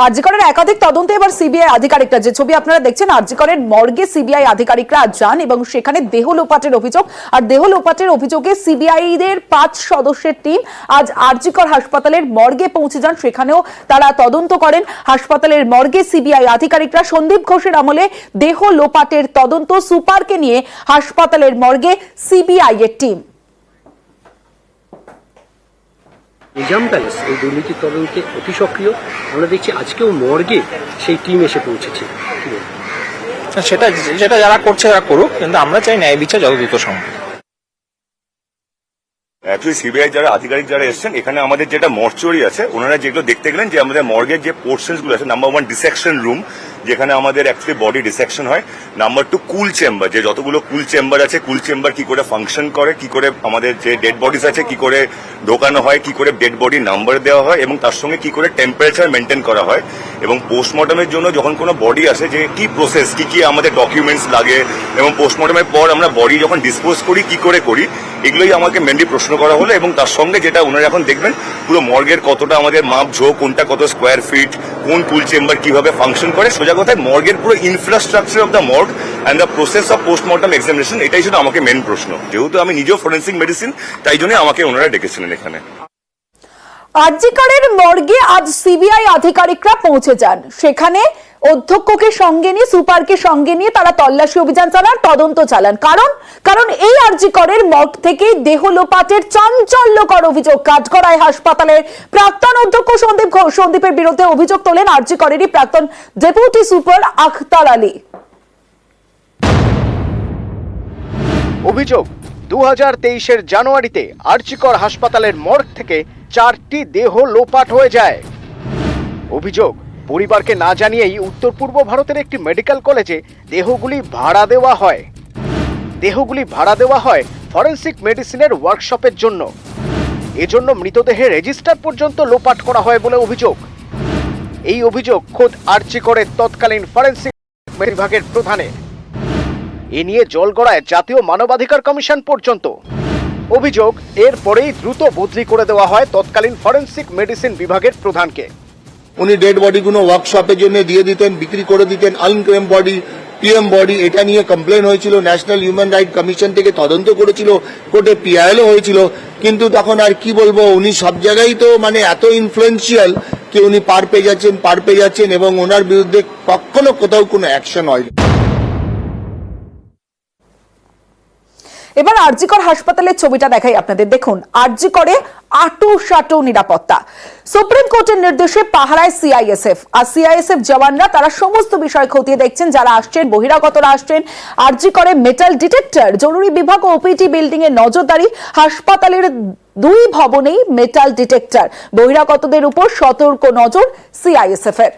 আরজিকরের একাধিক তদন্তে এবার সিবিআই আধিকারিকরা, যে ছবি আপনারা দেখছেন, আরজিকরের মর্গে সিবিআই আধিকারিকরা আজ যান এবং সেখানে দেহ লোপাটের অভিযোগ, আর দেহ লোপাটের অভিযোগে সিবিআই দের 5 সদস্যের টিম আজ আরজিকর হাসপাতালের মর্গে পৌঁছে যান। সেখানেও তারা তদন্ত করেন। হাসপাতালের মর্গে সিবিআই আধিকারিকরা সন্দীপ ঘোষের আমলে দেহ লোপাটের তদন্ত, সুপারকে নিয়ে হাসপাতালের মর্গে সিবিআই এর টিম। নিজাম প্যালেস এই দুর্নীতির তদন্তে অতি সক্রিয়। আমরা দেখছি আজকেও মর্গে সেই টিম এসে পৌঁছেছে। সেটা যারা করছে তারা করুক, কিন্তু আমরা চাই ন্যায় বিচার যত দ্রুত সম্ভব। অ্যাকচুয়ালি সিবিআই যারা আধিকারিক যারা এসেছেন এখানে আমাদের যেটা মর্চুরি আছে, ওনারা যেগুলো দেখতে গেলেন যে আমাদের মর্গের যে পোর্শনস গুলো আছে, নাম্বার 1 ডিসেকশন রুম, যেখানে আমাদের অ্যাকচুয়ালি বডি ডিসেকশন হয়। নাম্বার 2 কুল চেম্বার, যে যতগুলো কুল চেম্বার আছে, কুল চেম্বার কি করে ফাংশন করে, কি করে আমাদের যে ডেড বডিজ আছে কি করে ঢোকানো হয়, কি করে ডেড বডি নাম্বার দেওয়া হয় এবং তার সঙ্গে কি করে টেম্পারেচার মেনটেন করা হয়, এবং পোস্টমর্টমের জন্য যখন কোনো বডি আসে যে কি প্রসেস, কি আমাদের ডকুমেন্টস লাগে, এবং পোস্টমর্টমের পর আমরা বডি যখন ডিসপোজ করি কি করে করি, এগুলোই আমাকে মেনলি প্রশ্ন করা হলো। এবং তার সঙ্গে যেটা ওনারা এখন দেখবেন পুরো মর্গের কতটা আমাদের মাপ ঝোঁক, কোনটা কত স্কোয়ার ফিট, কোন কুল চেম্বার কিভাবে ফাংশন করে, সোজা কথায় মর্গের পুরো infrastructure of the morgue and the process of post-mortem examination, এটাই শুধু আমাকে মেন প্রশ্ন। যেহেতু আমি নিজেও ফরেন্সিক মেডিসিন, তাই জন্য আমাকে ওনারা ডেকেছিলেন এখানে। আরজিকরের মর্গে আজ সিবিআই আধিকারিকরা পৌঁছে যান। সেখানে অধ্যক্ষকে সঙ্গে নিয়ে, সুপারকে সঙ্গে নিয়ে তারা তল্লাশি অভিযান চালান, তদন্ত চালান। কারণ এই আরজিকরের মর্গ থেকে দেহ লোপাটের চাঞ্চল্যকর অভিযোগ কাঠগড়ায় হাসপাতালের প্রাক্তন অধ্যক্ষ সন্দীপের বিরুদ্ধে অভিযোগ তোলেন আরজিকরেরই প্রাক্তন ডেপুটি সুপার আখতার আলী। অভিযোগ, 2023-এর জানুয়ারিতে আরজিকর হাসপাতালের মর্গ থেকে 4টি দেহ লোপাট হয়ে যায়। অভিযোগ, পরিবারকে না জানিয়েই উত্তর পূর্ব ভারতের একটি মেডিকেল কলেজে দেহগুলি ভাড়া দেওয়া হয় ফরেন্সিক মেডিসিনের ওয়ার্কশপের জন্য। এজন্য মৃতদেহের রেজিস্টার পর্যন্ত লোপাট করা হয় বলে অভিযোগ। এই অভিযোগ খোদ আরজিকরের তৎকালীন ফরেন্সিক বিভাগের প্রধানের। এ নিয়ে জল গড়ায় জাতীয় মানবাধিকার কমিশন পর্যন্ত। অভিযোগ, এরপরেই দ্রুত বদলি করে দেওয়া হয় তৎকালীন ফরেন্সিক মেডিসিন বিভাগের প্রধানকে। উনি ডেড বডিগুলো ওয়ার্কশপের জন্য দিয়ে দিতেন, বিক্রি করে দিতেন। আনক্লেম বডি, পিএম বডি, এটা নিয়ে কমপ্লেন হয়েছিল, ন্যাশনাল হিউম্যান রাইট কমিশন থেকে তদন্ত করেছিল, কোর্টে পিআইএলও হয়েছিল। কিন্তু তখন আর কি বলবো, উনি সব জায়গায় তো মানে এত ইনফ্লুয়েন্সিয়াল যে উনি পার পেয়ে যাচ্ছেন এবং ওনার বিরুদ্ধে কখনো কোথাও কোনো অ্যাকশন হয়নি। এবার আরজিকর হাসপাতালের ছবিটা দেখাই আপনাদের। দেখুন, আরজিকরে আঁটু নিরাপত্তা। সুপ্রিম কোর্টের নির্দেশে পাহারায় সিআইএসএফ, আর সিআইএসএফ জওয়ানরা তারা সমস্ত বিষয় খতিয়ে দেখছেন। যারা আসছেন, বহিরাগতরা আসছেন। আরজিকরে মেটাল ডিটেক্টর, জরুরি বিভাগ ও ওপিটি বিল্ডিং এ নজরদারি। হাসপাতালের 2 ভবনেই মেটাল ডিটেক্টর। বহিরাগতদের উপর সতর্ক নজর সিআইএসএফ এর।